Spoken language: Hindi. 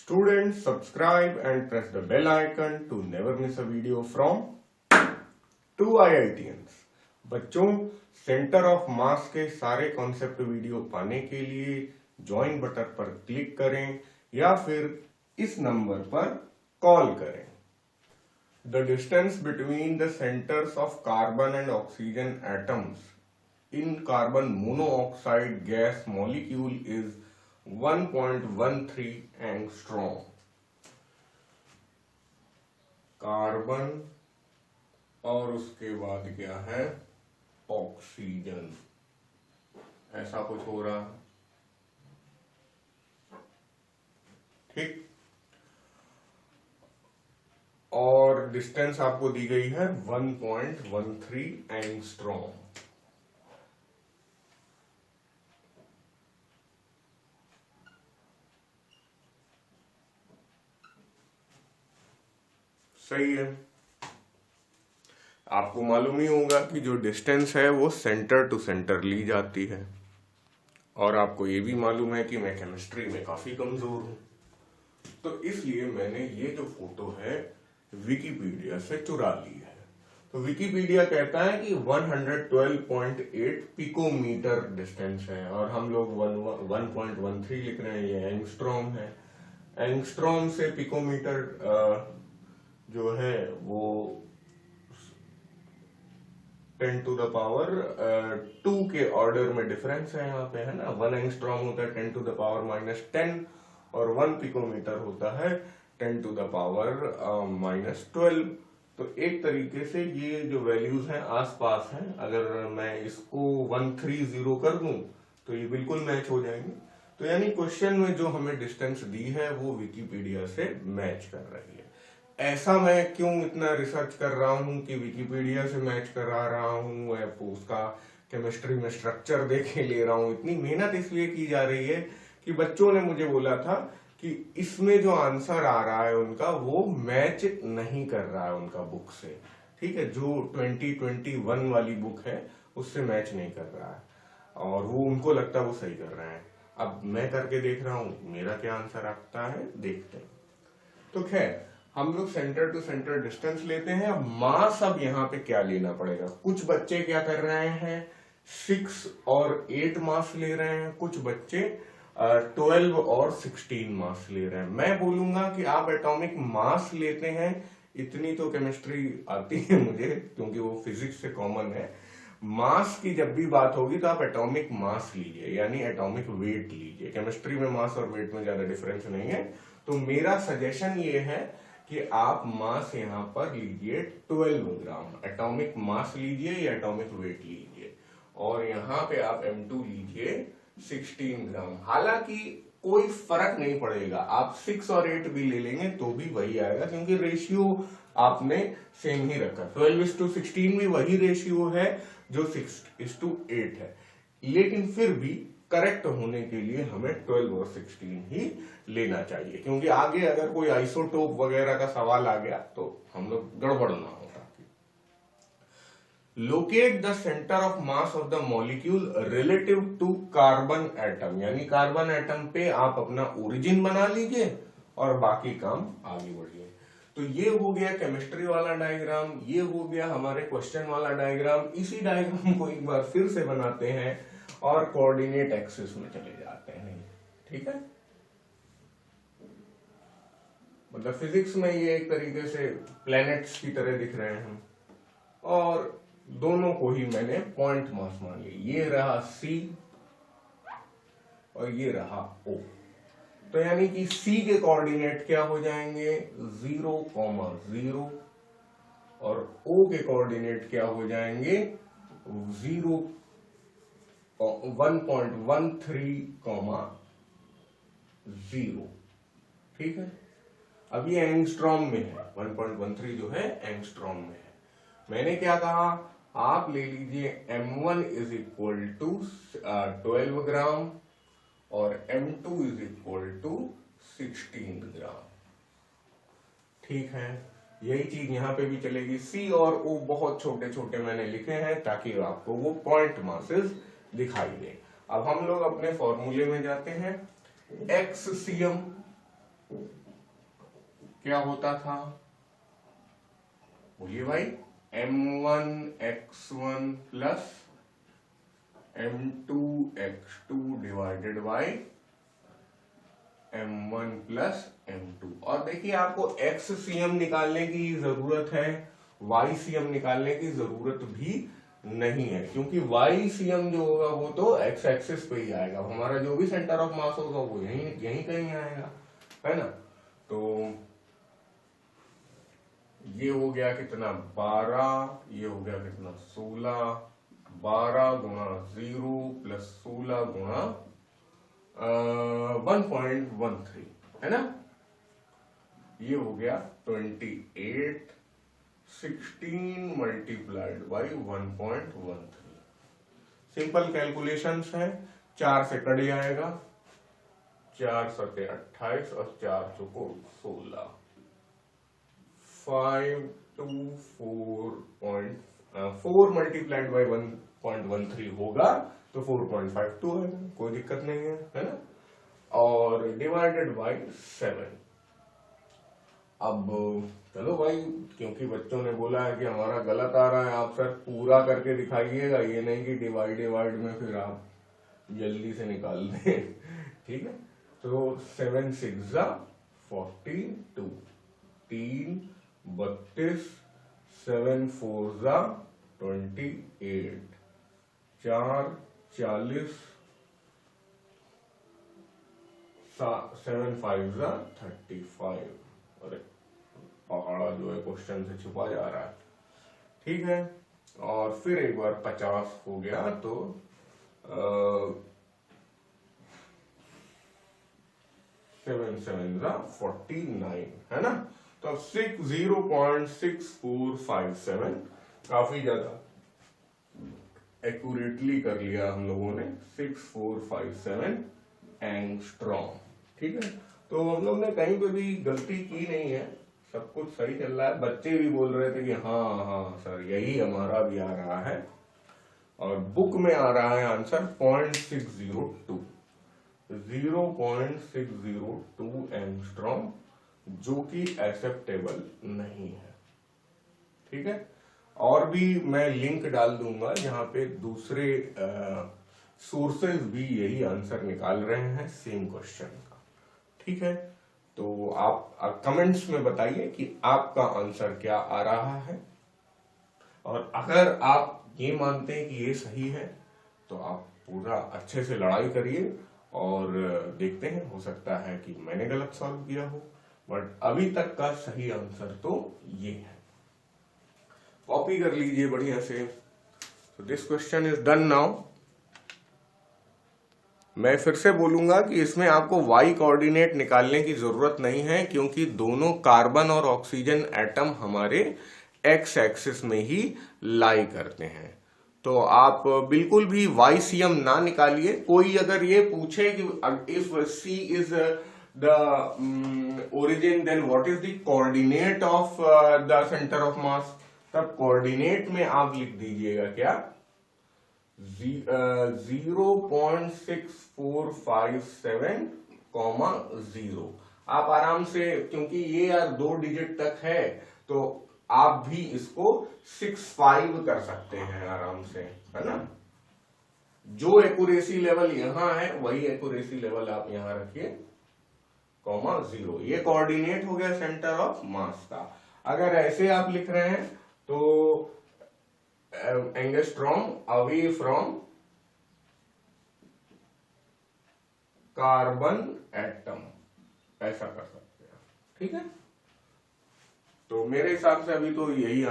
Students, subscribe and press the bell icon to never miss a video from 2 IITians। बच्चों, सेंटर ऑफ मास के सारे कॉन्सेप्ट वीडियो पाने के लिए ज्वाइन बटन पर क्लिक करें या फिर इस नंबर पर कॉल करें। The distance between the centers of carbon and oxygen atoms in carbon monoxide gas molecule is 1.13 angstrom. Carbon और उसके बाद क्या है, ऑक्सीजन, ऐसा कुछ हो रहा है, ठीक। और डिस्टेंस आपको दी गई है 1.13 एंगस्ट्रॉम। सही है। आपको मालूम ही होगा कि जो डिस्टेंस है वो सेंटर टू सेंटर ली जाती है, और आपको ये भी मालूम है कि मैं केमिस्ट्री में काफी कमजोर हूं, तो इसलिए मैंने ये जो फोटो है विकिपीडिया से चुरा ली है। तो विकिपीडिया कहता है कि 112.8 पिकोमीटर डिस्टेंस है, और हम लोग 1.13 लिख रहे हैं, ये एंगस्ट्रॉम है। एंगस्ट्रॉम से पिकोमीटर जो है वो 10 टू द पावर 2 के ऑर्डर में डिफरेंस है यहाँ पे, है ना। 1 एंगस्ट्रॉम होता है 10 टू द पावर -10 और 1 पिकोमीटर होता है 10 टू द पावर -12। तो एक तरीके से ये जो वैल्यूज हैं आसपास हैं। अगर मैं इसको 130 कर दूं तो ये बिल्कुल मैच हो जाएंगे। तो यानी क्वेश्चन में जो हमें डिस्टेंस दी है वो विकिपीडिया से मैच कर रही है। ऐसा मैं क्यों इतना रिसर्च कर रहा हूं कि विकिपीडिया से मैच करा रहा हूं, उसका केमिस्ट्री में स्ट्रक्चर देखे ले रहा हूं। इतनी मेहनत इसलिए की जा रही है कि बच्चों ने मुझे बोला था कि इसमें जो आंसर आ रहा है उनका वो मैच नहीं कर रहा है उनका बुक से, ठीक है। जो 2021 वाली बुक है उससे मैच नहीं कर रहा है, और वो उनको लगता है वो सही कर रहे हैं। अब मैं करके देख रहा हूं, मेरा क्या आंसर आता है देखते हैं। तो खैर, हम लोग सेंटर टू सेंटर डिस्टेंस लेते हैं। अब मास, अब यहाँ पे क्या लेना पड़ेगा। कुछ बच्चे क्या कर रहे हैं, 6 और 8 मास ले रहे हैं, कुछ बच्चे 12 और 16 मास ले रहे हैं। मैं बोलूंगा कि आप एटॉमिक मास लेते हैं, इतनी तो केमिस्ट्री आती है मुझे क्योंकि वो फिजिक्स से कॉमन है। मास की जब भी बात होगी तो आप एटॉमिक मास लीजिए, यानी एटॉमिक वेट लीजिए। केमिस्ट्री में मास और वेट में ज्यादा डिफरेंस नहीं है। तो मेरा सजेशन ये है कि आप मास यहां पर लीजिए 12 ग्राम, एटॉमिक मास लीजिए या एटॉमिक वेट लीजिए, और यहां पे आप M2 लीजिए 16 ग्राम। हालांकि कोई फर्क नहीं पड़ेगा, आप 6 और 8 भी ले लेंगे तो भी वही आएगा, क्योंकि रेशियो आपने सेम ही रखा। 12:16 भी वही रेशियो है जो 6:8 है, लेकिन फिर भी करेक्ट होने के लिए हमें 12 और 16 ही लेना चाहिए, क्योंकि आगे अगर कोई आइसोटोप वगैरह का सवाल आ गया तो हम लोग गड़बड़ ना हो। Locate the centre of mass of the molecule relative to carbon atom, यानी कार्बन एटम पे आप अपना ओरिजिन बना लीजिए और बाकी काम आगे बढ़िए। तो ये हो गया केमिस्ट्री वाला डायग्राम, ये हो गया हमारे क्वेश्चन वाला डायग्राम। इसी डायग्राम को एक बार फिर से बनाते हैं और कोऑर्डिनेट एक्सिस में चले जाते हैं, ठीक है। मतलब फिजिक्स में ये एक तरीके से प्लैनेट्स की तरह दिख रहे हैं, और दोनों को ही मैंने पॉइंट मास मान लिया। ये रहा C और ये रहा O। तो यानी कि C के कोऑर्डिनेट क्या हो जाएंगे 0,0, और O के कोऑर्डिनेट क्या हो जाएंगे 1.13,0, ठीक है। अब ये एंगस्ट्रॉम में है, 1.13 जो है एंगस्ट्रॉम में है। मैंने क्या कहा, आप ले लीजिए M1 इज इक्वल टू 12 ग्राम और M2 इज इक्वल टू 16 ग्राम, ठीक है। यही चीज यहां पे भी चलेगी। C और O बहुत छोटे छोटे मैंने लिखे हैं ताकि आपको वो पॉइंट मासेस दिखाई दे। अब हम लोग अपने फॉर्मूले में जाते हैं। XCM क्या होता था, बोलिए भाई, m1x1 plus m2x2 divided by m1 plus m2। और देखिए आपको XCM निकालने की जरूरत है, YCM निकालने की जरूरत भी नहीं है, क्योंकि YCM जो होगा वो तो x एक्सिस पे ही आएगा, हमारा जो भी सेंटर ऑफ मास होगा वो यहीं कहीं आएगा, है ना। तो ये हो गया कितना 12, ये हो गया कितना 16, 12 गुणा 0 प्लस 16 गुणा 1.13, है ना। ये हो गया 28, 16 मल्टीप्लाइड बाई 1.13। सिंपल कैलकुलेशंस है, 4 से कट जाएगा, 4 सते 28 और 4 चौको 16, 524 मल्टीप्लाइड बाई 1.13 होगा तो 4.52 है, कोई दिक्कत नहीं है ना। और डिवाइडेड बाई 7। अब चलो भाई, क्योंकि बच्चों ने बोला है कि हमारा गलत आ रहा है, आप सर पूरा करके दिखाइएगा, ये नहीं कि डिवाइड में फिर आप जल्दी से निकाल दें। ठीक है, तो 7 6 42, 3 32, 7 4 28, 4 40, 7 5 35। अरे पहाड़ा जो है क्वेश्चन से छुपा जा रहा है। ठीक है, और फिर एक बार 50 हो गया तो 7 7 49, है ना। तो 0.6457 काफी ज्यादा एक्यूरेटली कर लिया हम लोगों ने, 6457 एंगस्ट्रॉम। ठीक है, तो हम लोग ने कहीं पे भी गलती की नहीं है, सब कुछ सही चल रहा है। बच्चे भी बोल रहे थे कि हाँ हाँ सर यही हमारा भी आ रहा है, और बुक में आ रहा है आंसर 0.602 एंगस्ट्रॉम, जो कि एक्सेप्टेबल नहीं है। ठीक है, और भी मैं लिंक डाल दूंगा जहां पे दूसरे सोर्सेज भी यही आंसर निकाल रहे हैं सेम क्वेश्चन का। ठीक है, तो आप कमेंट्स में बताइए कि आपका आंसर क्या आ रहा है, और अगर आप ये मानते हैं कि ये सही है तो आप पूरा अच्छे से लड़ाई करिए और देखते हैं, हो सकता है कि मैंने गलत सॉल्व किया हो, बट अभी तक का सही आंसर तो ये है। कॉपी कर लीजिए बढ़िया से। तो this question is done now. मैं फिर से बोलूंगा कि इसमें आपको y कोऑर्डिनेट निकालने की जरूरत नहीं है, क्योंकि दोनों कार्बन और ऑक्सीजन एटम हमारे x एक्सिस में ही लाई करते हैं। तो आप बिल्कुल भी YCM ना निकालिए। कोई अगर ये पूछे कि if C is the origin then what is the coordinate of the centre of mass, तब कोऑर्डिनेट में आप लिख दीजिएगा क्या 0.6457, आप आराम से, क्योंकि ये यार 2 डिजिट तक है तो आप भी इसको 65 कर सकते हैं आराम से, है ना। जो एक्यूरेसी लेवल यहां है वही एक्यूरेसी लेवल आप यहां रखिए, 0। ये कोऑर्डिनेट हो गया सेंटर ऑफ मास का। अगर ऐसे आप लिख रहे हैं तो angstrom away from carbon atom, ऐसा कर सकते हैं। ठीक है, तो मेरे हिसाब से अभी तो यही